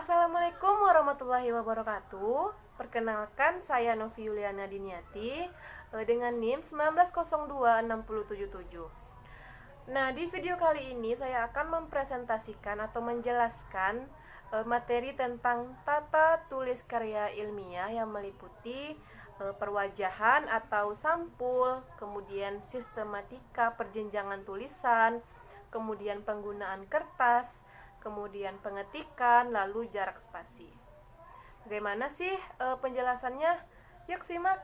Assalamualaikum warahmatullahi wabarakatuh. Perkenalkan, saya Novi Yuliana Diniati dengan NIM 1902677. Nah, di video kali ini saya akan mempresentasikan atau menjelaskan materi tentang tata tulis karya ilmiah yang meliputi perwajahan atau sampul, kemudian sistematika perjenjangan tulisan, kemudian penggunaan kertas, kemudian pengetikan, lalu jarak spasi. Bagaimana sih penjelasannya? Yuk simak.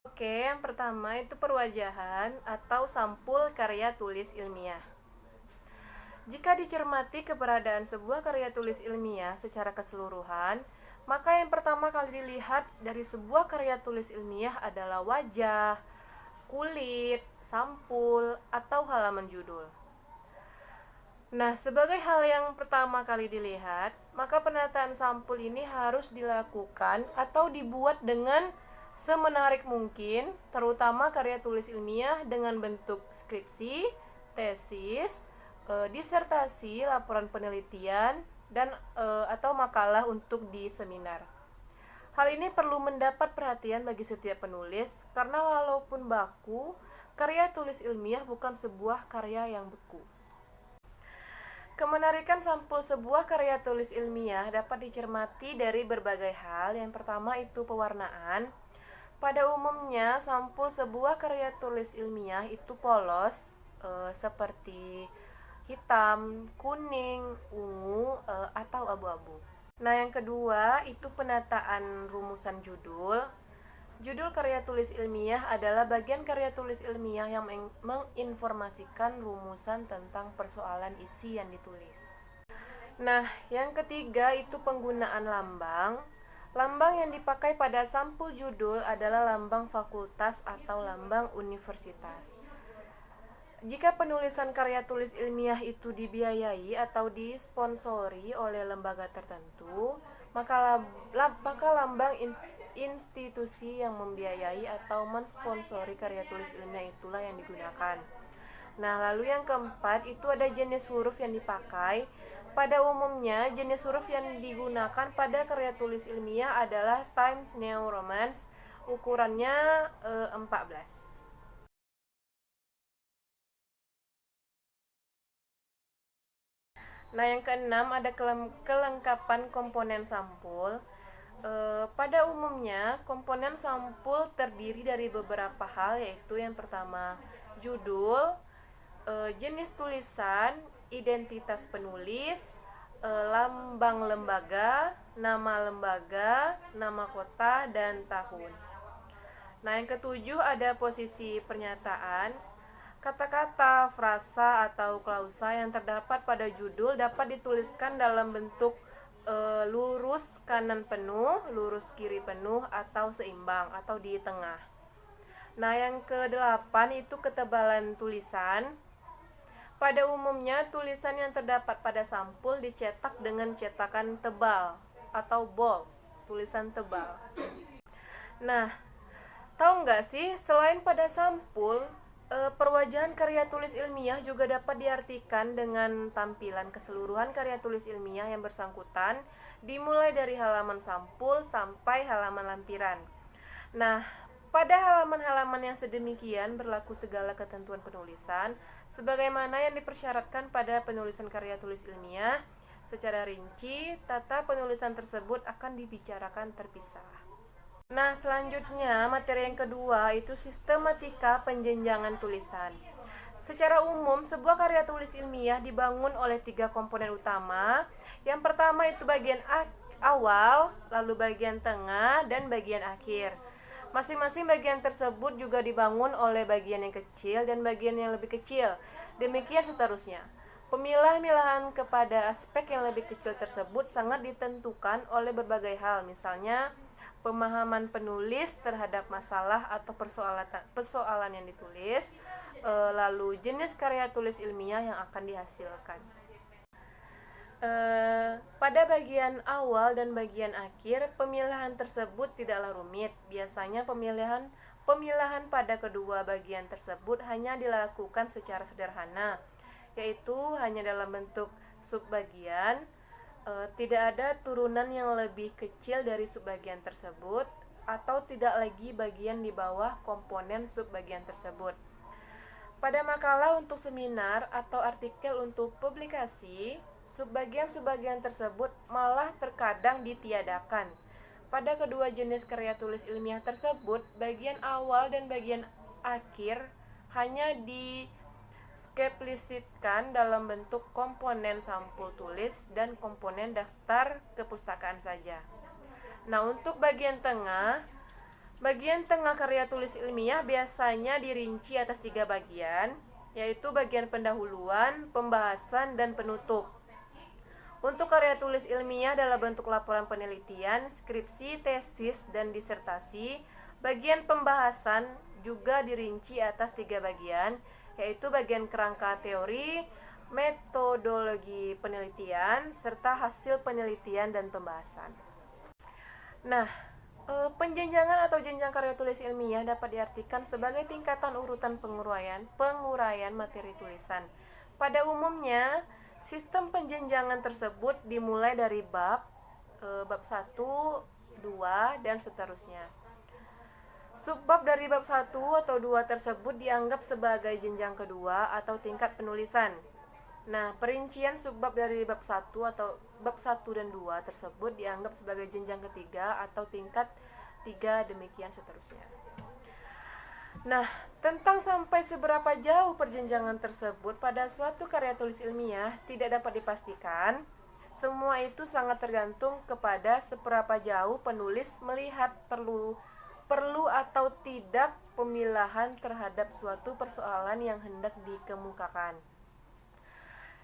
Oke, yang pertama itu perwajahan atau sampul karya tulis ilmiah. Jika dicermati keberadaan sebuah karya tulis ilmiah secara keseluruhan, maka yang pertama kali dilihat dari sebuah karya tulis ilmiah adalah wajah, kulit, sampul, atau halaman judul. Nah, sebagai hal yang pertama kali dilihat, maka penataan sampul ini harus dilakukan atau dibuat dengan semenarik mungkin, terutama karya tulis ilmiah dengan bentuk skripsi, tesis, disertasi, laporan penelitian, dan atau makalah untuk di seminar. Hal ini perlu mendapat perhatian bagi setiap penulis, karena walaupun baku, karya tulis ilmiah bukan sebuah karya yang beku. Kemenarikan sampul sebuah karya tulis ilmiah dapat dicermati dari berbagai hal. Yang pertama itu pewarnaan. Pada umumnya, sampul sebuah karya tulis ilmiah itu polos, seperti hitam, kuning, ungu, atau abu-abu. Nah, yang kedua itu penataan rumusan judul. Judul karya tulis ilmiah adalah bagian karya tulis ilmiah yang menginformasikan rumusan tentang persoalan isi yang ditulis. Nah, yang ketiga itu penggunaan lambang. Lambang yang dipakai pada sampul judul adalah lambang fakultas atau lambang universitas. Jika penulisan karya tulis ilmiah itu dibiayai atau disponsori oleh lembaga tertentu, maka lambang institusi yang membiayai atau mensponsori karya tulis ilmiah itulah yang digunakan. Nah, lalu yang keempat itu ada jenis huruf yang dipakai. Pada umumnya, jenis huruf yang digunakan pada karya tulis ilmiah adalah Times New Roman, ukurannya 14. Nah, yang keenam ada kelengkapan komponen sampul. Pada umumnya, komponen sampul terdiri dari beberapa hal, yaitu yang pertama judul, jenis tulisan, identitas penulis, lambang lembaga, nama kota, dan tahun. Nah, yang ketujuh ada posisi pernyataan. Kata-kata, frasa, atau klausa yang terdapat pada judul dapat dituliskan dalam bentuk lurus kanan penuh, lurus kiri penuh, atau seimbang, atau di tengah. Nah, yang kedelapan itu ketebalan tulisan. Pada umumnya, tulisan yang terdapat pada sampul dicetak dengan cetakan tebal atau bold, tulisan tebal. Nah, tahu nggak sih, selain pada sampul, perwajahan karya tulis ilmiah juga dapat diartikan dengan tampilan keseluruhan karya tulis ilmiah yang bersangkutan, dimulai dari halaman sampul sampai halaman lampiran. Nah, pada halaman-halaman yang sedemikian berlaku segala ketentuan penulisan, sebagaimana yang dipersyaratkan pada penulisan karya tulis ilmiah. Secara rinci, tata penulisan tersebut akan dibicarakan terpisah. Nah, selanjutnya materi yang kedua itu sistematika penjenjangan tulisan. Secara umum, sebuah karya tulis ilmiah dibangun oleh 3 komponen utama. Yang pertama itu bagian awal, lalu bagian tengah, dan bagian akhir. Masing-masing bagian tersebut juga dibangun oleh bagian yang kecil dan bagian yang lebih kecil. Demikian seterusnya. Pemilah-milahan kepada aspek yang lebih kecil tersebut sangat ditentukan oleh berbagai hal, misalnya pemahaman penulis terhadap masalah atau persoalan yang ditulis, lalu jenis karya tulis ilmiah yang akan dihasilkan. Pada bagian awal dan bagian akhir, pemilahan tersebut tidaklah rumit. Biasanya pemilahan pada kedua bagian tersebut hanya dilakukan secara sederhana, yaitu hanya dalam bentuk subbagian. Tidak ada turunan yang lebih kecil dari subbagian tersebut atau tidak lagi bagian di bawah komponen subbagian tersebut. Pada makalah untuk seminar atau artikel untuk publikasi, subbagian-subbagian tersebut malah terkadang ditiadakan. Pada kedua jenis karya tulis ilmiah tersebut, bagian awal dan bagian akhir hanya dieksplisitkan dalam bentuk komponen sampul tulis dan komponen daftar kepustakaan saja. Nah, untuk bagian tengah karya tulis ilmiah biasanya dirinci atas 3 bagian, yaitu bagian pendahuluan, pembahasan, dan penutup. Untuk karya tulis ilmiah dalam bentuk laporan penelitian, skripsi, tesis, dan disertasi, bagian pembahasan juga dirinci atas 3 bagian, yaitu bagian kerangka teori, metodologi penelitian, serta hasil penelitian dan pembahasan. Nah, penjenjangan atau jenjang karya tulis ilmiah dapat diartikan sebagai tingkatan urutan penguraian materi tulisan. Pada umumnya, sistem penjenjangan tersebut dimulai dari bab 1, 2, dan seterusnya. Subbab dari bab 1 atau 2 tersebut dianggap sebagai jenjang kedua atau tingkat penulisan. Nah, perincian subbab dari bab 1 atau bab 1 dan 2 tersebut dianggap sebagai jenjang ketiga atau tingkat 3, demikian seterusnya. Nah, tentang sampai seberapa jauh perjenjangan tersebut pada suatu karya tulis ilmiah tidak dapat dipastikan. Semua itu sangat tergantung kepada seberapa jauh penulis melihat perlu atau tidak pemilahan terhadap suatu persoalan yang hendak dikemukakan.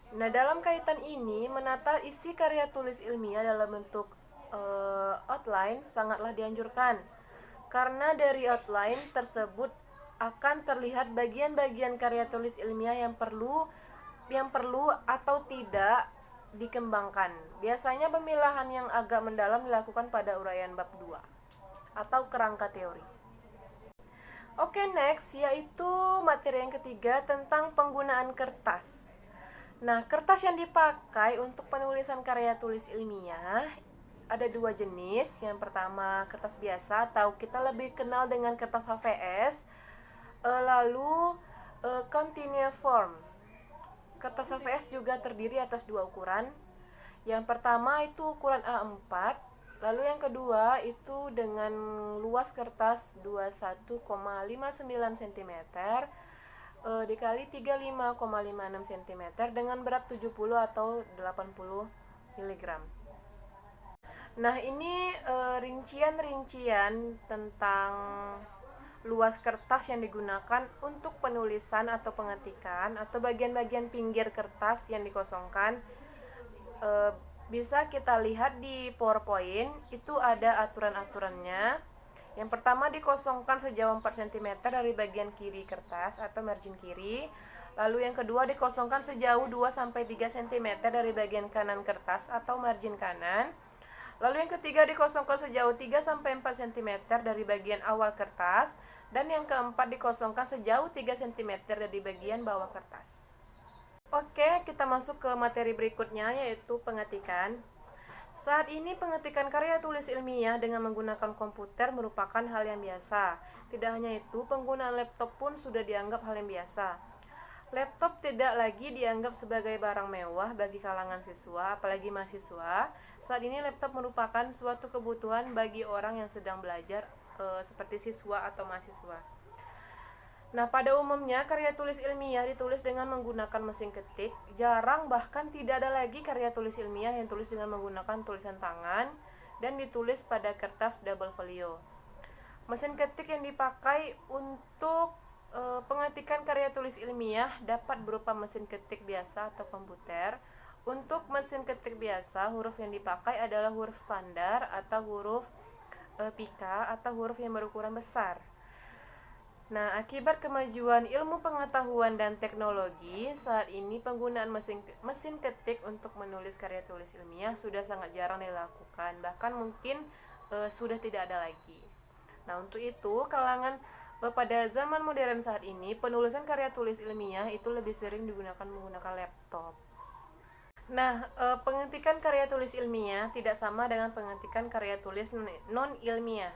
Nah, dalam kaitan ini, menata isi karya tulis ilmiah dalam bentuk outline sangatlah dianjurkan, karena dari outline tersebut akan terlihat bagian-bagian karya tulis ilmiah yang perlu atau tidak dikembangkan. Biasanya pemilahan yang agak mendalam dilakukan pada uraian bab 2 atau kerangka teori. Oke, next yaitu materi yang ketiga tentang penggunaan kertas. Nah, kertas yang dipakai untuk penulisan karya tulis ilmiah ada 2 jenis. Yang pertama kertas biasa atau kita lebih kenal dengan kertas HVS. Lalu cuneiform. Kertas HVS juga terdiri atas 2 ukuran. Yang pertama itu ukuran A4, lalu yang kedua itu dengan luas kertas 21,59 cm dikali 35,56 cm dengan berat 70 atau 80 mg. Nah, ini rincian-rincian tentang luas kertas yang digunakan untuk penulisan atau pengetikan atau bagian-bagian pinggir kertas yang dikosongkan. Bisa kita lihat di PowerPoint, itu ada aturan-aturannya. Yang pertama, dikosongkan sejauh 4 cm dari bagian kiri kertas atau margin kiri. Lalu yang kedua, dikosongkan sejauh 2-3 cm dari bagian kanan kertas atau margin kanan. Lalu yang ketiga, dikosongkan sejauh 3-4 cm dari bagian awal kertas. Dan yang keempat, dikosongkan sejauh 3 cm dari bagian bawah kertas. Oke, kita masuk ke materi berikutnya, yaitu pengetikan. Saat ini pengetikan karya tulis ilmiah dengan menggunakan komputer merupakan hal yang biasa. Tidak hanya itu, penggunaan laptop pun sudah dianggap hal yang biasa. Laptop tidak lagi dianggap sebagai barang mewah bagi kalangan siswa, apalagi mahasiswa. Saat ini laptop merupakan suatu kebutuhan bagi orang yang sedang belajar, seperti siswa atau mahasiswa. Nah, pada umumnya karya tulis ilmiah ditulis dengan menggunakan mesin ketik. Jarang bahkan tidak ada lagi karya tulis ilmiah yang tulis dengan menggunakan tulisan tangan dan ditulis pada kertas double folio. Mesin ketik yang dipakai untuk pengetikan karya tulis ilmiah dapat berupa mesin ketik biasa atau komputer. Untuk mesin ketik biasa, huruf yang dipakai adalah huruf standar atau huruf pika atau huruf yang berukuran besar. Nah, akibat kemajuan ilmu pengetahuan dan teknologi, saat ini penggunaan mesin ketik untuk menulis karya tulis ilmiah sudah sangat jarang dilakukan, bahkan mungkin sudah tidak ada lagi. Nah, untuk itu pada zaman modern saat ini, penulisan karya tulis ilmiah itu lebih sering menggunakan laptop. Nah, pengetikan karya tulis ilmiah tidak sama dengan pengetikan karya tulis non-ilmiah.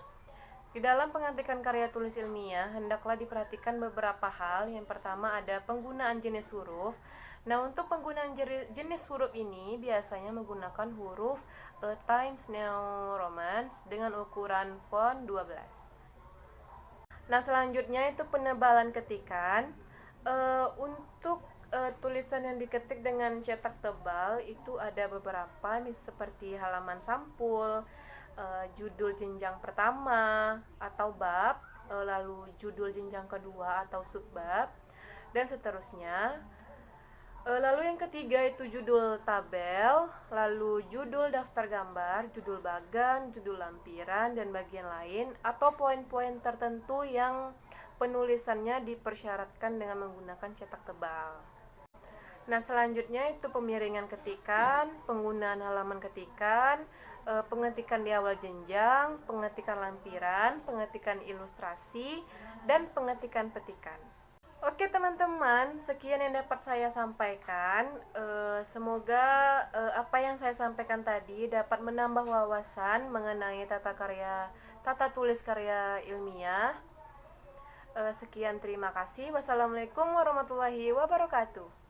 Di dalam pengetikan karya tulis ilmiah, hendaklah diperhatikan beberapa hal. Yang pertama ada penggunaan jenis huruf. Nah, untuk penggunaan jenis huruf ini biasanya menggunakan huruf Times New Roman dengan ukuran font 12. Nah, selanjutnya itu penebalan ketikan. Untuk tulisan yang diketik dengan cetak tebal itu ada beberapa, nih seperti halaman sampul, judul jenjang pertama atau bab, lalu judul jenjang kedua atau subbab, dan seterusnya. Lalu yang ketiga itu judul tabel, lalu judul daftar gambar, judul bagan, judul lampiran, dan bagian lain, atau poin-poin tertentu yang penulisannya dipersyaratkan dengan menggunakan cetak tebal. Nah, selanjutnya itu pemiringan ketikan, penggunaan halaman ketikan, pengetikan di awal jenjang, pengetikan lampiran, pengetikan ilustrasi, dan pengetikan petikan. Oke teman-teman, sekian yang dapat saya sampaikan. Semoga apa yang saya sampaikan tadi dapat menambah wawasan mengenai tata tulis karya ilmiah. Sekian, terima kasih. Wassalamualaikum warahmatullahi wabarakatuh.